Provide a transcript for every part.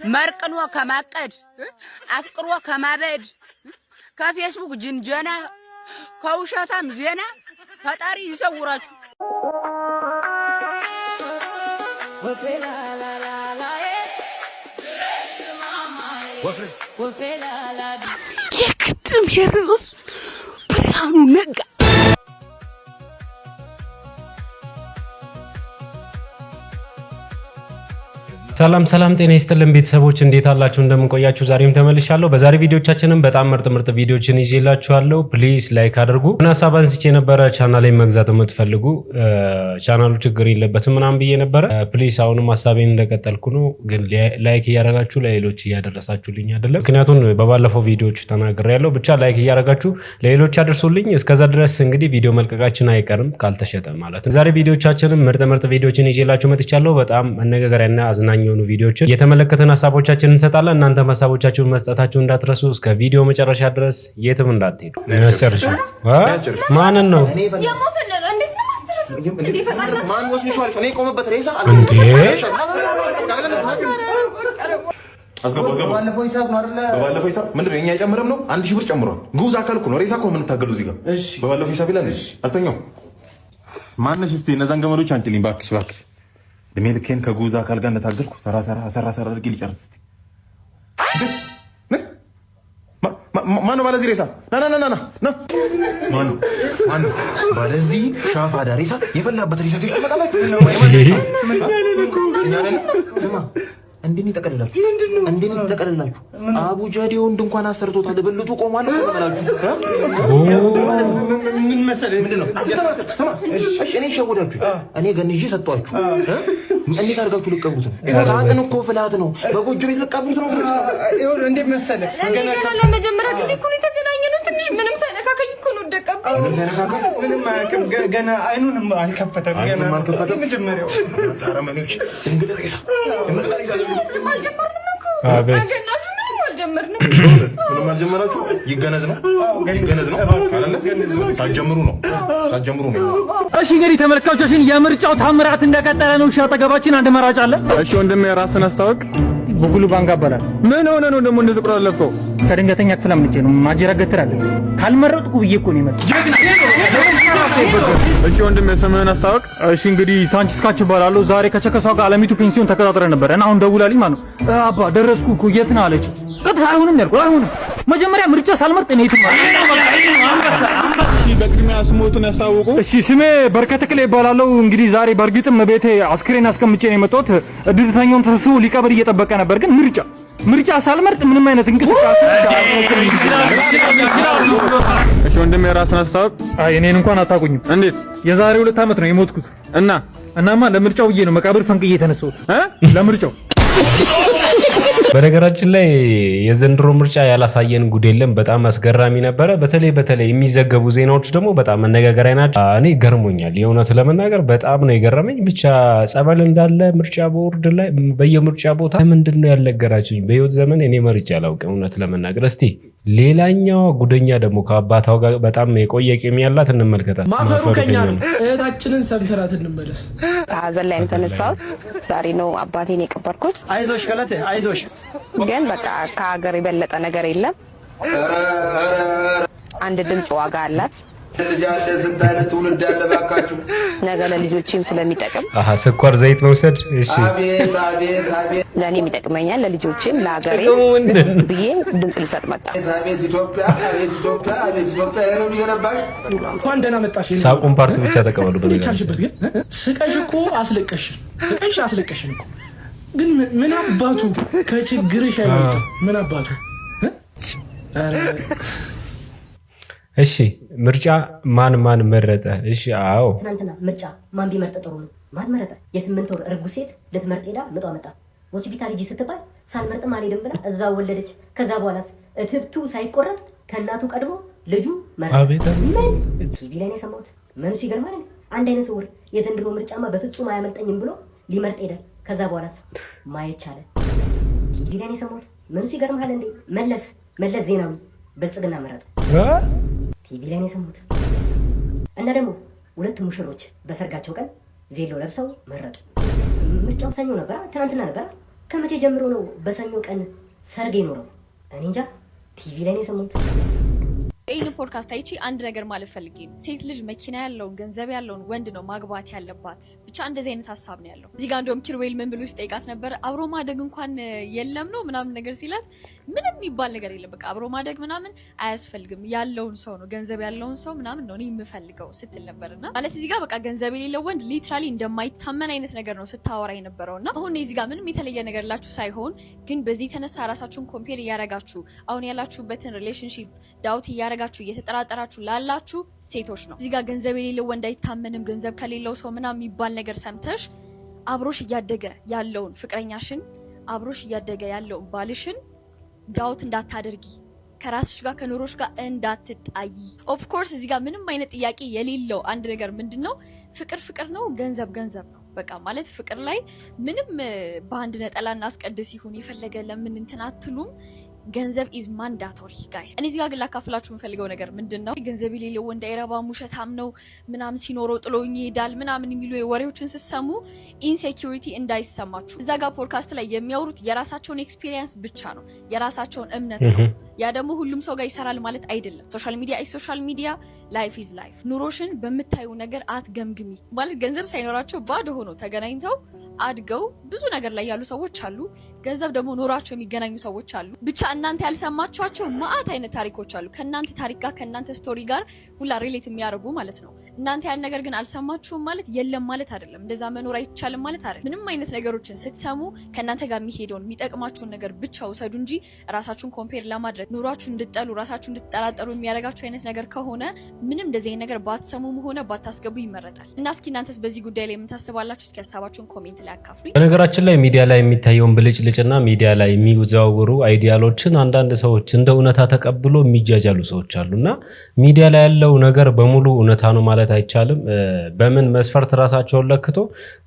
መርቅኖ ከማቀድ አፍቅሮ ከማበድ ከፌስቡክ ጅንጀና ከውሸታም ዜና ፈጣሪ ይሰውራችሁ። የግጥም የርዕስ ብርሃኑ ነጋ ሰላም ጤና ይስጥልን ቤተሰቦች እንዴት አላችሁ? እንደምን ቆያችሁ? ዛሬም ተመልሻለሁ። በዛሬ ቪዲዮቻችንን በጣም ምርጥ ቪዲዮችን ይዤላችኋለሁ። ፕሊዝ ላይክ አድርጉ። ሀሳብ አንስቼ ነበረ ቻናሌን መግዛት የምትፈልጉ ቻናሉ ችግር የለበትም ምናምን ብዬ ነበረ። ፕሊዝ አሁንም ሀሳቤን እንደቀጠልኩ ነው፣ ግን ላይክ እያደረጋችሁ ለሌሎች እያደረሳችሁልኝ አይደለም። ምክንያቱም በባለፈው ቪዲዮዎች ተናግሬያለሁ። ብቻ ላይክ እያደረጋችሁ ለሌሎች አድርሱልኝ። እስከዛ ድረስ እንግዲህ ቪዲዮ መልቀቃችን አይቀርም ካልተሸጠ ማለት ነው። ዛሬ ቪዲዮቻችንን ምርጥ ቪዲዮችን ይዤላችሁ መጥቻለሁ። በጣም አነጋጋሪና አዝናኝ የሆኑ ቪዲዮችን የተመለከተን ሀሳቦቻችንን እንሰጣለን። እናንተ ሀሳቦቻችሁን መስጠታችሁን እንዳትረሱ። እስከ ቪዲዮ መጨረሻ ድረስ የትም እንዳትሄዱ። ያስጨርሹ። ማንን ነው ባለፈው ሂሳብ ምንድን ነው የኛ የጨመረም ነው 1000 ብር ጨምሯል። ጉዝ አካል እኮ ነው ሬሳ እኮ የምንታገሉ እዚህ ጋር በባለፈው ሂሳብ ይላል። አልተኛው ማነሽ? እስቲ እነዛን ገመዶች አንቺልኝ እባክሽ። እድሜ ልኬን ከጉዝ አካል ጋር እንደታገልኩ ሰራ አድርጌ ሊጨርስ። ማነው ባለዚህ ሬሳ? ና ማነው ባለዚህ ሻፋዳ ሬሳ? የፈላበት ሬሳ እንደኔ ተቀለላችሁ አቡጃዲ ወንድ እንኳን አሰርቶታል። ብልቱ ቆሟል ተቀበላችሁ። ምን መሰለህ ምንድነው? እሺ እኔ ሸወዳችሁ፣ እኔ ገንዤ ሰጧችሁ። እንዴት አድርጋችሁ ልቀቡት ነው? ሳጥን እኮ ፍላት ነው። በጎጆ ቤት ልቀቡት ነው። ይሁን እንዴት መሰለህ ገና ለመጀመሪያ ጊዜ እኮ ነው የተገናኘነው። ትንሽ ምንም ሳይነካከኝ እኮ ነው ደቀቀው። ምንም አያውቅም ገና አይኑንም አልከፈተም። ገና መጀመሪያው ታረመኖች እንግዲህ ሬሳ ምንም አልጀመራችሁ። ይገነዝ ነው ሳትጀምሩ ነው። እሺ እንግዲህ ተመልካቾቻችን የምርጫው ታምራት እንደቀጠለ ነው። እሺ አጠገባችን አንድ መራጭ አለ። እሺ ወንድሜ ራስን አስታውቅ። ቡጉሉ ባንጋ ይባላል። ምን ሆነ ነው ደግሞ እንደዚህ ቁራለፍከው? ከድንገተኛ ክፍል አምልጬ ነው ማጀራገትራለሁ። ካልመረጥኩ ብዬ እኮ ነው የመጣው። እሺ ወንድሜ ስምህን አስታውቅ። እሺ እንግዲህ ሳንቺስ ካች እባላለሁ። ዛሬ ከቸከሷ ጋር አለሚቱ ፔንሲዮን ተቀጣጥረን ነበር እና አሁን ደውላልኝ ማለት ነው። አባ ደረስኩ እኮ የት ነህ አለች። ቀጥታ አይሆንም ያልኩት አይሆንም። መጀመሪያ ምርጫ ሳልመርጥ እኔ የትም በቅድሚያ ስሞቱን ያስታውቁ። እሺ ስሜ በርከት ክሌ ይባላለሁ። እንግዲህ ዛሬ በእርግጥም ቤቴ አስክሬን አስቀምጬ ነው የመጣሁት። እድልተኛውን ተሰብስቦ ሊቀብር እየጠበቀ ነበር፣ ግን ምርጫ ሳልመርጥ ምንም አይነት እንቅስቃሴ እሺ ወንድሜ ራስን አስታውቅ። አይ እኔን እንኳን አታውቁኝም። እንዴት? የዛሬ 2 ዓመት ነው የሞትኩት። እናማ ለምርጫው ብዬ ነው መቃብር ፈንቅዬ የተነሳሁት ለምርጫው። በነገራችን ላይ የዘንድሮ ምርጫ ያላሳየን ጉድ የለም። በጣም አስገራሚ ነበረ። በተለይ የሚዘገቡ ዜናዎች ደግሞ በጣም መነጋገሪያ ናቸው። እኔ ገርሞኛል፣ የእውነት ለመናገር በጣም ነው የገረመኝ። ብቻ ጸበል እንዳለ ምርጫ ቦርድ ላይ በየምርጫ ቦታ ምንድን ነው ያልነገራችሁኝ? በህይወት ዘመን እኔ መርጬ አላውቅም እውነት ለመናገር። እስቲ ሌላኛዋ ጉደኛ ደግሞ ከአባታው ጋር በጣም የቆየ ቂም ያላት እንመልከታት። ማፈሩ ከኛ ነው። እህታችንን ሰምተናት እንመለስ። ሀዘን ላይ ተነሳሁት። ዛሬ ነው አባቴን የቀበርኩት። አይዞሽ ገለቴ አይዞሽ። ግን በቃ ከሀገር የበለጠ ነገር የለም። አንድ ድምፅ ዋጋ አላት። ስንት አይነት ትውልድ ያለ ባካችሁ። ነገ ለልጆችም ስለሚጠቅም ስኳር ዘይት መውሰድ። እሺ ለእኔም ይጠቅመኛል፣ ለልጆችም ለሀገሬ ብዬ ድምፅ ልሰጥ መጣ። እንኳን ደህና መጣሽ። ሳቁን ፓርት ብቻ ተቀበሉ። በቻልሽበት ግን ስቀሽ እኮ አስለቀሽን እኮ። ግን ምን አባቱ ከችግርሽ አይወጣም። ምን አባቱ እሺ ምርጫ ማን መረጠ? እሺ አዎ ትናንትና ምርጫ ማን ቢመርጥ ጥሩ ነው? ማን መረጠ? የ8 ወር እርጉዝ ሴት ልትመርጥ ሄዳ ምጧ መጣ። ሆስፒታል ሂጂ ስትባል ሳልመርጥም አልሄድም ብላ እዛ ወለደች። ከዛ በኋላስ እትብቱ ሳይቆረጥ ከእናቱ ቀድሞ ልጁ መረጠ። ምን ቲቪ ላይ ነው የሰማሁት። ምንሱ ይገርማል። አንድ አይነ ስውር የዘንድሮ ምርጫማ በፍጹም አያመልጠኝም ብሎ ሊመርጥ ሄደ። ከዛ በኋላስ ማየት ቻለ። ቲቪ ላይ ነው የሰማሁት። ምንሱ ይገርማል እንዴ። መለስ ዜናዊ ብልጽግና መረጠ። ቲቪ ላይ ነው የሰሙት። እና ደግሞ 2 ሙሽሮች በሰርጋቸው ቀን ቬሎ ለብሰው መረጡ። ምርጫው ሰኞ ነበር፣ ትናንትና ነበር። ከመቼ ጀምሮ ነው በሰኞ ቀን ሰርግ ይኖረው? እኔ እንጃ። ቲቪ ላይ ነው የሰማሁት። ይህን ፖድካስት አይቼ አንድ ነገር ማለት ፈልጌ ነው። ሴት ልጅ መኪና ያለውን ገንዘብ ያለውን ወንድ ነው ማግባት ያለባት። ብቻ እንደዚህ አይነት ሀሳብ ነው ያለው። እዚህ ጋር እንደውም ኪሩቤል ምን ብሎ ሲጠይቃት ነበር፣ አብሮ ማደግ እንኳን የለም ነው ምናምን ነገር ሲላት፣ ምንም የሚባል ነገር የለም በቃ አብሮ ማደግ ምናምን አያስፈልግም፣ ያለውን ሰው ነው ገንዘብ ያለውን ሰው ምናምን ነው እኔ የምፈልገው ስትል ነበርና ማለት እዚህ ጋር በቃ ገንዘብ የሌለው ወንድ ሊትራሊ እንደማይታመን አይነት ነገር ነው ስታወራ የነበረውና አሁን እዚህ ጋር ምንም የተለየ ነገር ላችሁ ሳይሆን ግን በዚህ ተነሳ ራሳችሁን ኮምፔር እያረጋችሁ አሁን ያላችሁበትን ሪሌሽንሺፕ ዳውት እያረጋችሁ እየተጠራጠራችሁ ላላችሁ ሴቶች ነው። እዚህ ጋር ገንዘብ የሌለው ወንድ አይታመንም፣ ገንዘብ ከሌለው ሰው ምናምን የሚባል ነገር ሰምተሽ አብሮሽ እያደገ ያለውን ፍቅረኛሽን አብሮሽ እያደገ ያለውን ባልሽን ዳውት እንዳታደርጊ፣ ከራስሽ ጋር ከኑሮሽ ጋር እንዳትጣይ። ኦፍ ኮርስ እዚህ ጋር ምንም አይነት ጥያቄ የሌለው አንድ ነገር ምንድነው ፍቅር ፍቅር ነው፣ ገንዘብ ገንዘብ ነው። በቃ ማለት ፍቅር ላይ ምንም በአንድ ነጠላ እናስቀድስ ይሁን የፈለገ ለምን እንትን አትሉም። ገንዘብ ኢዝ ማንዳቶሪ ጋይስ። እኔ እዚህ ጋር ግን ላካፍላችሁ የምፈልገው ነገር ምንድነው ገንዘብ የሌለው ወንድ አይረባም፣ ውሸታም ነው ምናምን፣ ሲኖረው ጥሎኝ ይሄዳል ምናምን የሚሉ ወሬዎችን ስትሰሙ ኢንሴኪዩሪቲ እንዳይሰማችሁ። እዛ ጋር ፖድካስት ላይ የሚያወሩት የራሳቸውን ኤክስፒሪየንስ ብቻ ነው፣ የራሳቸውን እምነት ነው። ያ ደግሞ ሁሉም ሰው ጋር ይሰራል ማለት አይደለም። ሶሻል ሚዲያ ኢዝ ሶሻል ሚዲያ፣ ላይፍ ኢዝ ላይፍ። ኑሮሽን በምታዩ ነገር አትገምግሚ። ማለት ገንዘብ ሳይኖራቸው ባዶ ሆኖ ተገናኝተው አድገው ብዙ ነገር ላይ ያሉ ሰዎች አሉ። ገንዘብ ደግሞ ኖራቸው የሚገናኙ ሰዎች አሉ። ብቻ እናንተ ያልሰማችኋቸው ማአት አይነት ታሪኮች አሉ ከእናንተ ታሪክ ጋር ከእናንተ ስቶሪ ጋር ሁላ ሪሌት የሚያደርጉ ማለት ነው። እናንተ ያን ነገር ግን አልሰማችሁም ማለት የለም ማለት አይደለም። እንደዛ መኖር አይቻልም ማለት አይደለም። ምንም አይነት ነገሮችን ስትሰሙ ከእናንተ ጋር የሚሄደውን የሚጠቅማችሁን ነገር ብቻ ውሰዱ እንጂ ራሳችሁን ኮምፔር ለማድረግ ኑሯችሁን እንድትጠሉ ራሳችሁን እንድትጠራጠሩ የሚያደርጋችሁ አይነት ነገር ከሆነ ምንም እንደዚህ አይነት ነገር ባትሰሙም ሆነ ባታስገቡ ይመረጣል። እና እስኪ እናንተስ በዚህ ጉዳይ ላይ የምታስባላችሁ? እስኪ ሀሳባችሁን ኮሜንት ላይ አካፍሉኝ። በነገራችን ላይ ሚዲያ ላይ የሚታየውን ብልጭልጭና ሚዲያ ላይ የሚዘዋወሩ አይዲያሎችን አንዳንድ ሰዎች እንደ እውነታ ተቀብሎ የሚጃጃሉ ሰዎች አሉና ሚዲያ ላይ ያለው ነገር በሙሉ እውነታ ነው ማለት አይቻልም። በምን መስፈርት ራሳቸውን ለክቶ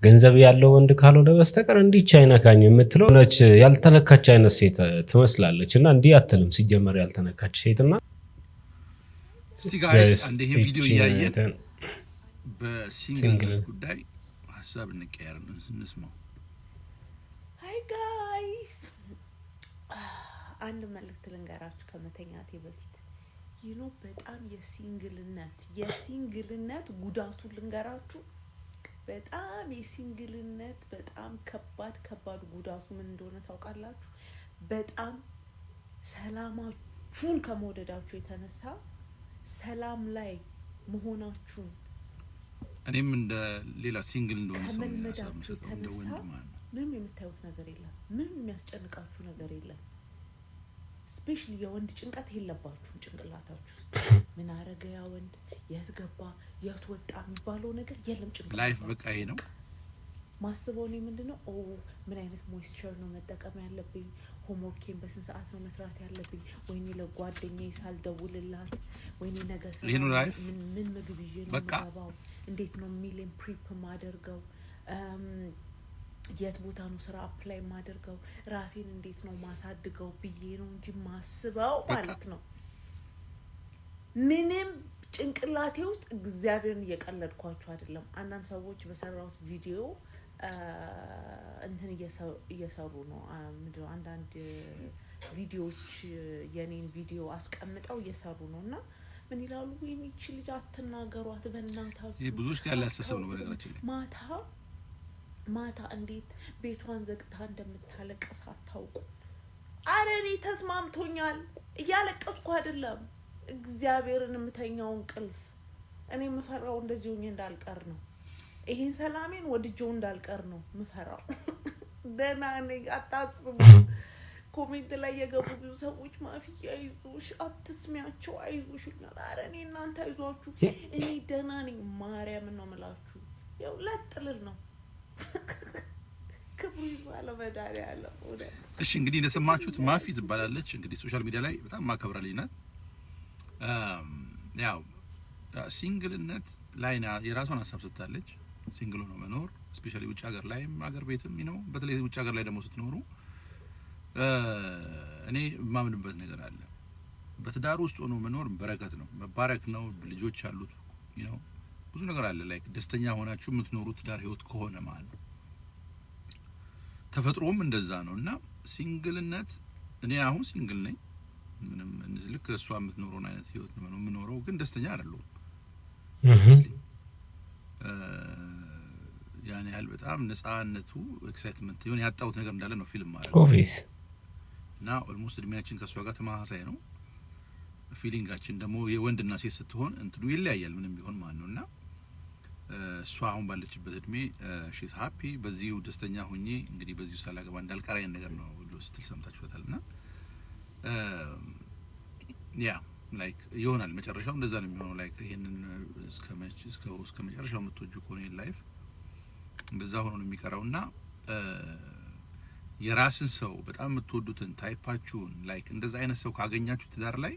ገንዘብ ያለው ወንድ ካልሆነ በስተቀር እንዲች አይነካኝ የምትለው ነች ያልተነካች አይነት ሴት ትመስላለች። እና እንዲህ አትልም ሲጀመር ያልተነካች ሴትና እስቲ ጋይስ አንዴ ይሄን ቪዲዮ እያየን በሲንግልነት ጉዳይ ሀሳብ እንቀያየር እንስማው። ሃይ ጋይስ አንድ መልእክት ልንገራችሁ ከመተኛቴ በፊት ይኖ በጣም የሲንግልነት ጉዳቱ ልንገራችሁ። በጣም የሲንግልነት በጣም ከባድ ጉዳቱ ምን እንደሆነ ታውቃላችሁ? በጣም ሰላማችሁን ከመወደዳችሁ የተነሳ ሰላም ላይ መሆናችሁን እኔም እንደ ሌላ ሲንግል እንደሆነ ሰው እንደ ወንድ ማለት ነው። ምንም የምታዩት ነገር የለም፣ ምንም የሚያስጨንቃችሁ ነገር የለም። ስፔሻሊ የወንድ ጭንቀት የለባችሁም ጭንቅላታችሁ ውስጥ። ምን አረገ ያ ወንድ፣ የት ገባ፣ የት ወጣ የሚባለው ነገር የለም ጭንቅላታችሁ። ላይፍ በቃ ይሄ ነው ማስበው። እኔ ምንድነው ምን አይነት ሞይስቸር ነው መጠቀም ያለብኝ፣ ሆምወርኬን በስንት ሰዓት ነው መስራት ያለብኝ፣ ወይኔ ለጓደኛዬ ሳልደውልላት፣ ወይኔ ነገር ምን ምግብ ይዤ ነው የምገባው፣ እንዴት ነው ሚልን ፕሪፕ ማደርገው፣ የት ቦታ ነው ስራ አፕላይ ማደርገው፣ ራሴን እንዴት ነው ማሳድገው ብዬ ነው እንጂ ማስበው ማለት ነው። ምንም ጭንቅላቴ ውስጥ እግዚአብሔርን እየቀለድኳችሁ አይደለም። አንዳንድ ሰዎች በሰራሁት ቪዲዮ እንትን እየሰሩ ነው። ምንድነው አንዳንድ ቪዲዮዎች የኔን ቪዲዮ አስቀምጠው እየሰሩ ነውና ምን ይላሉ? ወይኔ እቺ ልጅ አትናገሯት በእናታችሁ። ይሄ ብዙዎች ጋር ያላሰሰብ ነው በነገራችን ላይ። ማታ እንዴት ቤቷን ዘግታ እንደምታለቅስ አታውቁ። አረ እኔ ተስማምቶኛል፣ እያለቀስኩ አይደለም። እግዚአብሔርን የምተኛው እንቅልፍ እኔ የምፈራው እንደዚህ ሆኜ እንዳልቀር ነው። ይሄን ሰላሜን ወድጄው እንዳልቀር ነው የምፈራው። ደህና ነኝ አታስቡ። ኮሜንት ላይ የገቡ ብዙ ሰዎች ማፊያ አይዞሽ አትስሚያቸው አይዞሽ ይላል። አረ እኔ እናንተ አይዟችሁ እኔ ደህና ነኝ። ማርያምን ነው የምላችሁ። ያው ለጥልል ነው ክብሩ ይባለ መድኃኒዓለም። እሺ እንግዲህ እንደሰማችሁት ማፊ ትባላለች። እንግዲህ ሶሻል ሚዲያ ላይ በጣም ማከብራለች ናት። ያው ሲንግልነት ላይ የራሷን ሀሳብ ሰጥታለች። ሲንግል ሆኖ መኖር ስፔሻሊ ውጭ ሀገር ላይ ሀገር ቤትም ነው። በተለይ ውጭ ሀገር ላይ ደግሞ ስትኖሩ እኔ የማምንበት ነገር አለ። በትዳር ውስጥ ሆኖ መኖር በረከት ነው፣ መባረክ ነው። ልጆች አሉት ነው ብዙ ነገር አለ። ላይክ ደስተኛ ሆናችሁ የምትኖሩት ትዳር ህይወት ከሆነ ማለት ነው። ተፈጥሮም እንደዛ ነውና ሲንግልነት እኔ አሁን ሲንግል ነኝ ምንም ልክ እሷ የምትኖረው አይነት ህይወት ነው የምኖረው ግን ደስተኛ አይደለሁም ያኔ ያህል በጣም ነፃነቱ ኤክሳይትመንት ይሁን ያጣውት ነገር እንዳለ ነው ፊልም ማለት ኦቪስ እና ኦልሞስት እድሜያችን ከሷ ጋር ተመሳሳይ ነው ፊሊንጋችን ደግሞ የወንድና ሴት ስትሆን እንትኑ ይለያያል ምንም ቢሆን ማለት ነውና እሷ አሁን ባለችበት እድሜ ሺስ ሃፒ በዚሁ ደስተኛ ሆኜ እንግዲህ በዚሁ ሳላገባ እንዳልቀራይ ነገር ነው ስትል ሰምታችኋታልና ያ ላይክ ይሆናል መጨረሻው እንደዛ ነው የሚሆነው ላይክ ይሄንን እስከ መጨረሻው የምትወጁ ከሆነ ላይፍ እንደዛ ሆኖ ነው የሚቀራውና የራስን ሰው በጣም የምትወዱትን ታይፓችሁን ላይክ እንደዛ አይነት ሰው ካገኛችሁ ትዳር ላይ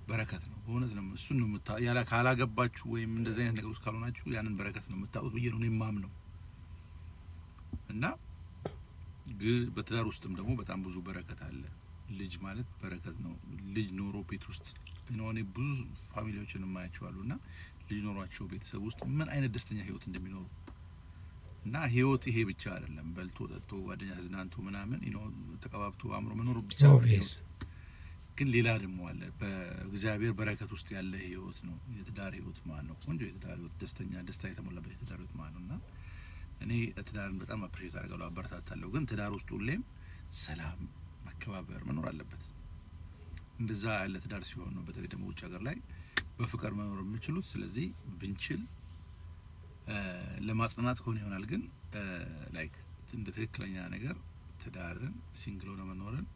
በረከት ነው በእውነት ነው እሱ ነው ያላ ካላገባችሁ ወይም እንደዛ አይነት ነገር ውስጥ ካልሆናችሁ ያንን በረከት ነው የምታውቁት ብዬ ነው የማምነው እና በትዳር ውስጥም ደግሞ በጣም ብዙ በረከት አለ ልጅ ማለት በረከት ነው ልጅ ኖሮ ቤት ውስጥ ነው ብዙ ፋሚሊዎችን ማያቸዋሉና ልጅ ኖሯቸው ቤተሰብ ውስጥ ምን አይነት ደስተኛ ህይወት እንደሚኖሩ እና ህይወት ይሄ ብቻ አይደለም በልቶ ጠጥቶ ጓደኛ ዝናንቱ ምናምን ተቀባብቶ አምሮ መኖር ብቻ ግን ሌላ ደግሞ አለ በእግዚአብሔር በረከት ውስጥ ያለ ህይወት ነው የትዳር ህይወት ማለት ነው ቆንጆ የትዳር ህይወት ደስታ የተሞላበት የትዳር ህይወት ማለት ነውና እኔ ትዳርን በጣም አፕሪሺየት አደርጋለሁ አበረታታለሁ ግን ትዳር ውስጥ ሁሌም ሰላም መከባበር መኖር አለበት እንደዛ ያለ ትዳር ሲሆን ነው በተለይ ደግሞ ውጭ ሀገር ላይ በፍቅር መኖር የምችሉት ስለዚህ ብንችል ለማጽናናት ሆነ ይሆናል ግን ላይክ እንደ ትክክለኛ ነገር ትዳርን ሲንግል ሆነ መኖርን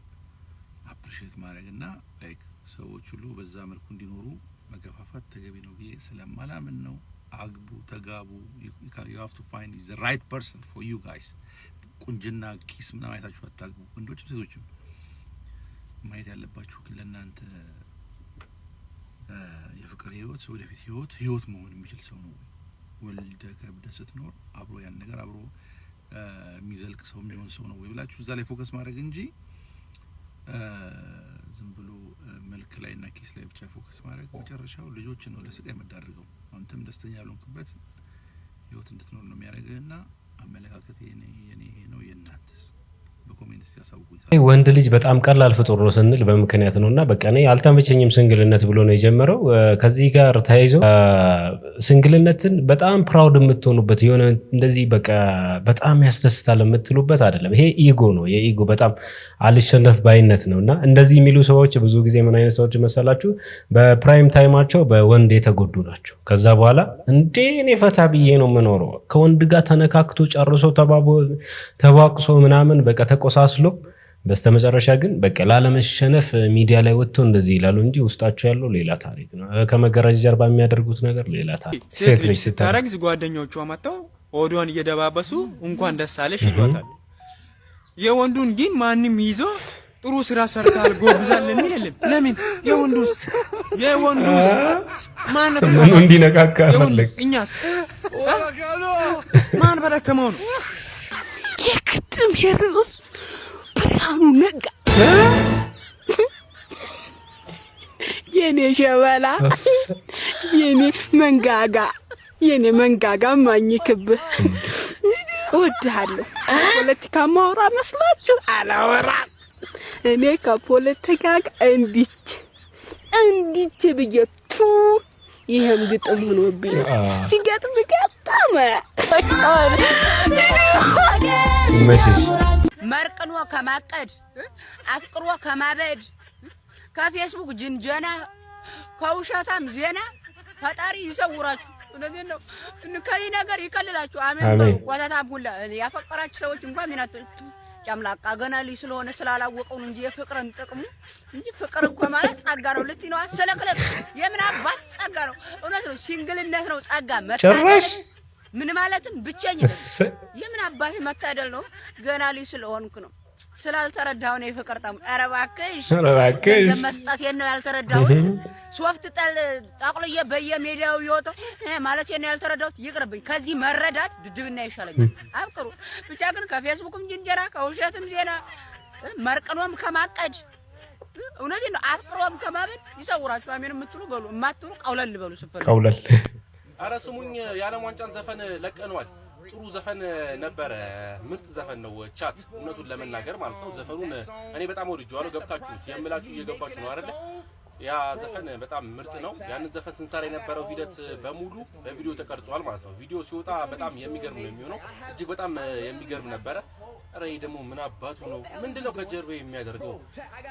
አፕሪሺየት ማድረግና ላይክ ሰዎች ሁሉ በዛ መልኩ እንዲኖሩ መገፋፋት ተገቢ ነው ብዬ ስለማላምን ነው አግቡ ተጋቡ you have to find the right person for you guys ቁንጅና ኪስ ምናምን አይታችሁ አታግቡ ወንዶችም ሴቶችም ማየት ያለባችሁ ለእናንተ የፍቅር ህይወት ወደፊት ህይወት መሆን የሚችል ሰው ነው ወልደ ከብደ ስትኖር አብሮ ያን ነገር አብሮ የሚዘልቅ ሰው የሚሆን ሰው ነው ወይ ብላችሁ እዛ ላይ ፎከስ ማድረግ እንጂ ዝም ብሎ መልክ ላይና ኪስ ላይ ብቻ ፎከስ ማድረግ መጨረሻው ልጆችን ነው ለስቃይ መዳረገው አንተም ደስተኛ ያልሆንክበት ህይወት እንድትኖር ነው የሚያደርግህና አመለካከት የኔ ነው የናንተስ በኮሜንት ያሳውቁኝ ወንድ ልጅ በጣም ቀላል ፍጡር ነው ስንል በመከንያት ነውና በቃ እኔ አልተመቸኝም ሲንግልነት ብሎ ነው የጀመረው ከዚህ ጋር ተያይዞ ሲንግልነትን በጣም ፕራውድ የምትሆኑበት የሆነ እንደዚህ በቃ በጣም ያስደስታል የምትሉበት አይደለም ይሄ ኢጎ ነው የኢጎ በጣም አልሸነፍ ባይነት ነውና እንደዚህ የሚሉ ሰዎች ብዙ ጊዜ ምን አይነት ሰዎች መሰላችሁ በፕራይም ታይማቸው በወንድ የተጎዱ ናቸው ከዛ በኋላ እንዴ እኔ ፈታ ብዬ ነው የምኖረው ከወንድ ጋር ተነካክቶ ጨርሶ ተባቅሶ ምናምን በቃ ተቆሳስሎ በስተመጨረሻ ግን በቃ ላለመሸነፍ ሚዲያ ላይ ወጥቶ እንደዚህ ይላሉ እንጂ ውስጣቸው ያለው ሌላ ታሪክ ነው ከመገረጅ ጀርባ የሚያደርጉት ነገር ሌላ ታሪክ ሴት ልጅ ስታረግዝ ጓደኞቿ መጣው ኦዶን እየደባበሱ እንኳን ደስ አለሽ ይሏታል የወንዱን ግን ማንንም ይዞ ጥሩ ስራ ሰርታል ጎብዛል የሚልም ለምን የወንዱስ ማን ተሰማ እንዲነካካ ፈለግ እኛስ ማን በረከመው ነው የግጥም የርዕስ ብርሃኑ ነጋ የኔ ሸበላ የኔ መንጋጋ ማኝክብህ እወድሃለሁ ፖለቲካ ማውራ መስላችሁ አላወራም እኔ ከፖለቲካ እንዲች ብየቱ ይሄም ግጥም ሆኖብኝ ሲገጥም ገጠመ መቼስ መርቅኖ ከማቀድ አፍቅሮ ከማበድ ከፌስቡክ ጅንጀና ከውሸታም ዜና ፈጣሪ ይሰውራችሁ እነዚህ ነው ከዚህ ነገር ይከልላችሁ አሜን ወታታም ሁላ ያፈቀራችሁ ሰዎች እንኳን ሚናት ጫምላቃ ገና ልጅ ስለሆነ ስላላወቀው እንጂ የፍቅርን ጥቅሙ እንጂ ፍቅር እኮ ማለት ጸጋ ነው ልትይ ነው አሰለክለክ የምን አባት ጸጋ ነው እውነት ነው ሲንግልነት ነው ጸጋ ጭራሽ ምን ማለትም ብቸኛ የምን አባት መታደል ነው ገና ልጅ ስለሆንኩ ነው ስላልተረዳው ነው የፍቅር ጣም አረባከሽ መስጠት ነው ያልተረዳው ሶፍት ጣቅልዬ በየሜዳው ይወጣ ማለት ነው ያልተረዳው ይቅርብኝ ከዚህ መረዳት ድድብና ይሻለኛል አብቅሩ ብቻ ግን ከፌስቡክም ጅንጀራ ከውሸትም ዜና መርቅኖም ከማቀድ እውነት ነው አፍቅሮም ከማበድ ይሰውራችሁ አሜን የምትሉ በሉ የማትሉ ቀውለል በሉ ስፈሩ ቀውለል አረ ስሙኝ የዓለም ዋንጫን ዘፈን ለቀነዋል ጥሩ ዘፈን ነበር ምርጥ ዘፈን ነው ቻት እውነቱን ለመናገር ማለት ነው ዘፈኑን እኔ በጣም ወድጄዋለሁ ገብታችሁ የምላችሁ እየገባችሁ ነው አይደል ያ ዘፈን በጣም ምርጥ ነው ያንን ዘፈን ስንሰራ የነበረው ሂደት በሙሉ በቪዲዮ ተቀርጿል ማለት ነው ቪዲዮ ሲወጣ በጣም የሚገርም ነው የሚሆነው እጅግ በጣም የሚገርም ነበር አረ ደግሞ ምን አባቱ ነው ምንድነው ከጀርባ የሚያደርገው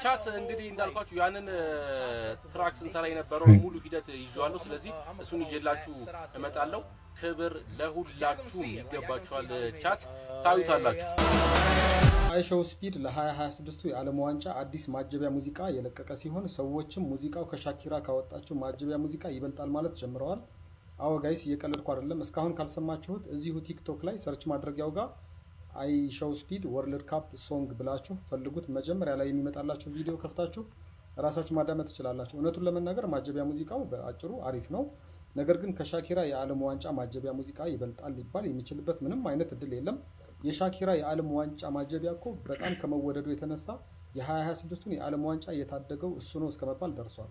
ቻት እንግዲህ እንዳልኳችሁ ያንን ትራክ ስንሰራ የነበረው ሙሉ ሂደት ይዟል ስለዚህ እሱን ይዤላችሁ እመጣለሁ ክብር ለሁላችሁም ይገባችኋል ቻት ታዩታላችሁ አይሾው ስፒድ ለ2026 የዓለም ዋንጫ አዲስ ማጀቢያ ሙዚቃ የለቀቀ ሲሆን ሰዎችም ሙዚቃው ከሻኪራ ካወጣቸው ማጀቢያ ሙዚቃ ይበልጣል ማለት ጀምረዋል አዎ ጋይስ እየቀለድኩ አይደለም እስካሁን ካልሰማችሁት እዚሁ ቲክቶክ ላይ ሰርች ማድረጊያው ጋር አይሾው ስፒድ ወርልድ ካፕ ሶንግ ብላችሁ ፈልጉት መጀመሪያ ላይ የሚመጣላችሁ ቪዲዮ ከፍታችሁ ራሳችሁ ማዳመጥ ትችላላችሁ እውነቱን ለመናገር ማጀቢያ ሙዚቃው በአጭሩ አሪፍ ነው ነገር ግን ከሻኪራ የዓለም ዋንጫ ማጀቢያ ሙዚቃ ይበልጣል ሊባል የሚችልበት ምንም አይነት እድል የለም የሻኪራ የዓለም ዋንጫ ማጀቢያ እኮ በጣም ከመወደዱ የተነሳ የ2026ቱን የዓለም ዋንጫ የታደገው እሱ ነው እስከመባል ደርሷል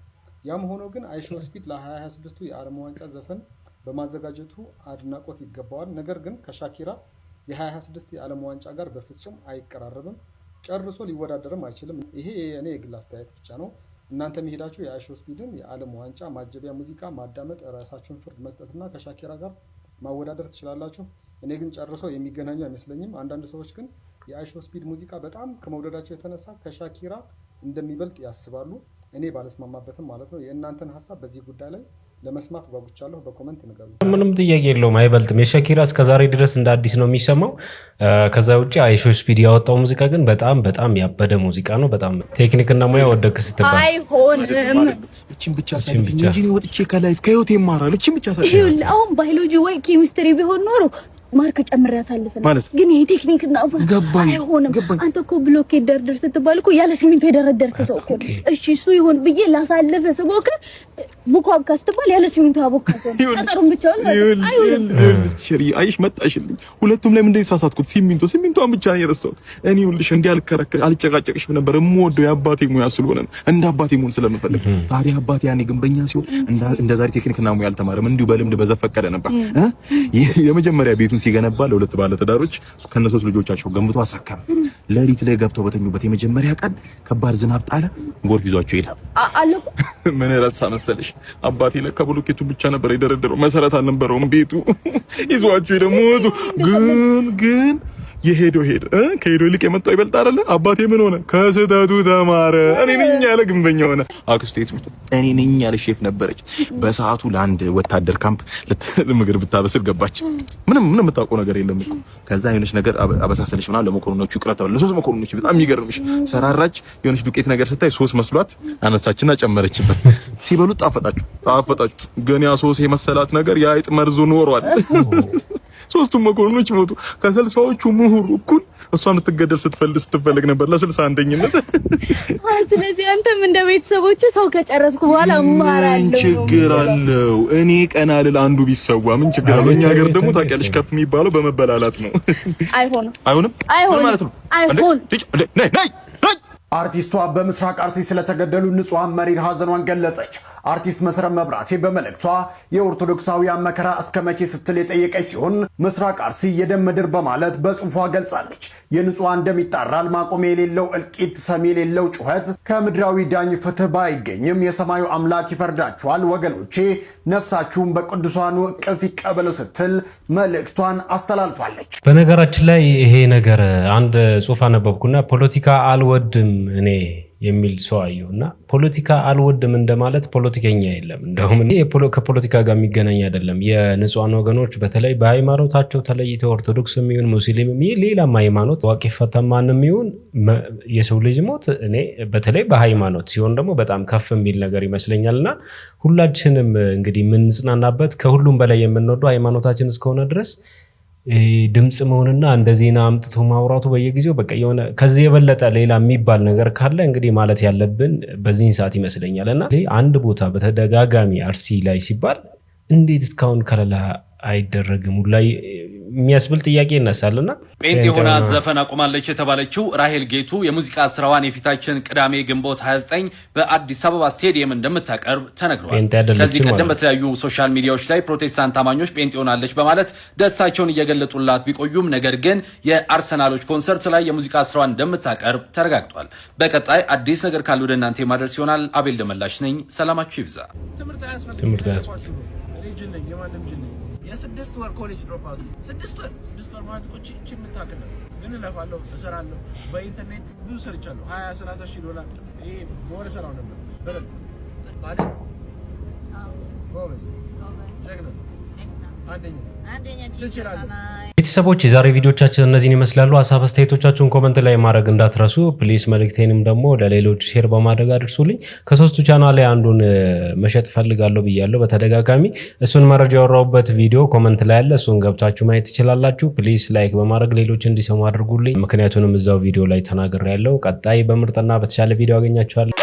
ያም ሆኖ ግን አይሾው ስፒድ ለ2026ቱ የዓለም ዋንጫ ዘፈን በማዘጋጀቱ አድናቆት ይገባዋል ነገር ግን ከሻኪራ የ2026 የዓለም ዋንጫ ጋር በፍጹም አይቀራረብም ጨርሶ ሊወዳደርም አይችልም ይሄ የኔ የግል አስተያየት ብቻ ነው እናንተ መሄዳችሁ የአይሾው ስፒድን የዓለም ዋንጫ ማጀቢያ ሙዚቃ ማዳመጥ ራሳችሁን ፍርድ መስጠትና ከሻኪራ ጋር ማወዳደር ትችላላችሁ እኔ ግን ጨርሶ የሚገናኙ አይመስለኝም አንዳንድ ሰዎች ግን የአይሾው ስፒድ ሙዚቃ በጣም ከመውደዳቸው የተነሳ ከሻኪራ እንደሚበልጥ ያስባሉ እኔ ባለስማማበትም ማለት ነው የእናንተን ሐሳብ በዚህ ጉዳይ ላይ ለመስማት ጓጉቻለሁ በኮሜንት ንገሩ ምንም ጥያቄ የለውም አይበልጥም የሻኪራ እስከ ዛሬ ድረስ እንደ አዲስ ነው የሚሰማው ከዛ ውጪ አይሾው ስፒድ ያወጣው ሙዚቃ ግን በጣም ያበደ ሙዚቃ ነው በጣም ቴክኒክና ሙያ ወደክ ስትባል አይሆንም እቺን ብቻ ሳይሆን እንጂ ወጥቼ ከላይፍ ከህይወት ይማራል እቺን ብቻ ሳይሆን ይኸውልህ አሁን ባዮሎጂ ወይ ኬሚስትሪ ቢሆን ኖሮ ማርክ ጨምር ያሳልፈና ግን ይሄ ቴክኒክና አይሆንም አንተ እኮ ብሎኬት ደርደር ስትባል እኮ ያለ ሲሚንቶ የደረደርክ ሰው እኮ እሺ እሱ ይሆን ብዬ ላሳልፈ ስቦክ ቡኳብ ካስተባል ያለ ሲሚንቶ አቦካቶ ቀጠሩን ብቻውን አይሆንም ሽሪ አይሽ መጣሽልኝ ሁለቱም ላይ ምንድነው የተሳሳትኩት ሲሚንቶን ብቻ ነው የረሳሁት እኔ ሁልሽ እንዲያልከረከር አልጨቃጨቅሽም ነበር የምወደው የአባቴ ሙያ ስለሆነ እንደ አባቴ ሙያ ስለምፈልግ ታዲያ አባቴ ያኔ ግንበኛ ሲሆን እንደ ዛሬ ቴክኒክና ሙያ አልተማረም እንዲሁ በልምድ በዘፈቀደ ነበር የመጀመሪያ ቤቱን ሲገነባ ለሁለት ባለ ተዳሮች ከነሶስት ልጆቻቸው ገንብቶ አሳከረ ለሊት ላይ ገብተው በተኙበት የመጀመሪያ ቀን ከባድ ዝናብ ጣለ ጎርፍ ይዟቸው ሄደ አለኩ ምን ረሳ መሰለሽ አባቴ ለካ ብሎኬቱ ብቻ ነበር የደረደረው መሰረት አልነበረውም ቤቱ ይዟቸው ሄደ ሞቱ ግን የሄዶ ከሄዶ ይልቅ የመጣው ይበልጥ አይደለ አባቴ ምን ሆነ ከስተቱ ተማረ እኔ ነኝ ያለ ግንበኛ ሆነ አክስቴት እኔ ነኝ ያለ ሼፍ ነበረች በሰዓቱ ለአንድ ወታደር ካምፕ ለምግብ ብታበስል ገባች ምንም የምታውቀው ነገር የለም እኮ ከዛ የሆነች ነገር አበሳሰለች ምናምን ለመኮሮኖቹ ይቅረታል ለሶስት መኮሮኖች በጣም የሚገርምሽ ሰራራች የሆነች ዱቄት ነገር ስታይ ሶስ መስሏት አነሳችና ጨመረችበት ሲበሉት ጣፈጣችሁ ግን ያ ሶስ የመሰላት ነገር የአይጥ መርዙ ኖሯል ሶስቱም መኮሮኖች ሞቱ ከሰልሳዎቹ ምሁር እኩል እሷን ልትገደል ስትፈልግ ነበር ለ61ኝነት ስለዚህ አንተም እንደ ቤተሰቦች ሰው ከጨረስኩ በኋላ ማራለሁ ችግር አለው እኔ ቀናል አንዱ ቢሰዋ ምን ችግር አለው እኛ ሀገር ደግሞ ታውቂያለሽ ከፍ የሚባለው በመበላላት ነው አይሆንም ማለት ነው ነይ አርቲስቷ በምስራቅ አርሲ ስለተገደሉ ንጹሃን መሪር ሀዘኗን ገለጸች። አርቲስት መሰረት መብራቴ በመልእክቷ የኦርቶዶክሳውያን መከራ እስከ መቼ ስትል የጠየቀች ሲሆን ምስራቅ አርሲ የደም ምድር በማለት በጽሁፏ ገልጻለች። የንጹሃን ደም ይጣራል፣ ማቆሚያ የሌለው እልቂት፣ ሰሚ የሌለው ጩኸት፣ ከምድራዊ ዳኝ ፍትህ ባይገኝም የሰማዩ አምላክ ይፈርዳችኋል። ወገኖቼ ነፍሳችሁን በቅዱሳኑ እቅፍ ይቀበሉ ስትል መልእክቷን አስተላልፋለች። በነገራችን ላይ ይሄ ነገር አንድ ጽሁፍ አነበብኩና ፖለቲካ አልወድም እኔ የሚል ሰው አየሁና ፖለቲካ አልወድም እንደማለት ፖለቲከኛ የለም እንደውም እኔ ከፖለቲካ ጋር የሚገናኝ አይደለም የንጹሃን ወገኖች በተለይ በሃይማኖታቸው ተለይተው ኦርቶዶክስም ይሁን ሙስሊምም ሌላም ሃይማኖት ዋቂ ፈተማንም ይሁን የሰው ልጅ ሞት እኔ በተለይ በሃይማኖት ሲሆን ደግሞ በጣም ከፍ የሚል ነገር ይመስለኛልና ሁላችንም እንግዲህ የምንጽናናበት ከሁሉም በላይ የምንወደው ሃይማኖታችን እስከሆነ ድረስ ድምጽ መሆንና እንደ ዜና አምጥቶ ማውራቱ በየጊዜው በቃ የሆነ ከዚህ የበለጠ ሌላ የሚባል ነገር ካለ እንግዲህ ማለት ያለብን በዚህን ሰዓት ይመስለኛልና አንድ ቦታ በተደጋጋሚ አርሲ ላይ ሲባል እንዴት እስካሁን ከለላ አይደረግም ላይ የሚያስብል ጥያቄ ይነሳልና ጴንጤ ሆና ዘፈን አቁማለች የተባለችው ራሄል ጌቱ የሙዚቃ ስራዋን የፊታችን ቅዳሜ ግንቦት 29 በአዲስ አበባ ስቴዲየም እንደምታቀርብ ተነግሯል። ከዚህ ቀደም በተለያዩ ሶሻል ሚዲያዎች ላይ ፕሮቴስታንት አማኞች ጴንጤ ሆናለች በማለት ደስታቸውን እየገለጡላት ቢቆዩም ነገር ግን የአርሰናሎች ኮንሰርት ላይ የሙዚቃ ስራዋን እንደምታቀርብ ተረጋግጧል። በቀጣይ አዲስ ነገር ካለ ወደ እናንተ ማድረስ ይሆናል። አቤል ደመላሽ ነኝ። ሰላማችሁ ይብዛ። ትምህርት አያስፈልግም። ልጅ ነኝ የማንም ልጅ ነኝ። የ6 ወር ኮሌጅ ድሮፕ አውት 6 ወር ማለት እኮ እቺ የምታክል ነው። ግን እለፋለሁ፣ እሰራለሁ። በኢንተርኔት ብዙ ሰርቻለሁ። 20-30 ሺህ ዶላር ይሄ በወር እሰራው ነበር። በደንብ አይደል? ጎበዝ ጀግና አንደኛ ቤተሰቦች የዛሬ ቪዲዮቻችን እነዚህን ይመስላሉ። ሀሳብ አስተያየቶቻችሁን ኮመንት ላይ ማድረግ እንዳትረሱ ፕሊስ። መልእክቴንም ደግሞ ለሌሎች ሼር በማድረግ አድርሱልኝ። ከሶስቱ ቻናል ላይ አንዱን መሸጥ ፈልጋለሁ ብያለሁ በተደጋጋሚ። እሱን መረጃ ያወራሁበት ቪዲዮ ኮመንት ላይ አለ፣ እሱን ገብታችሁ ማየት ትችላላችሁ። ፕሊስ ላይክ በማድረግ ሌሎች እንዲሰሙ አድርጉልኝ። ምክንያቱንም እዛው ቪዲዮ ላይ ተናግሬያለሁ። ቀጣይ በምርጥና በተሻለ ቪዲዮ አገኛችኋለሁ።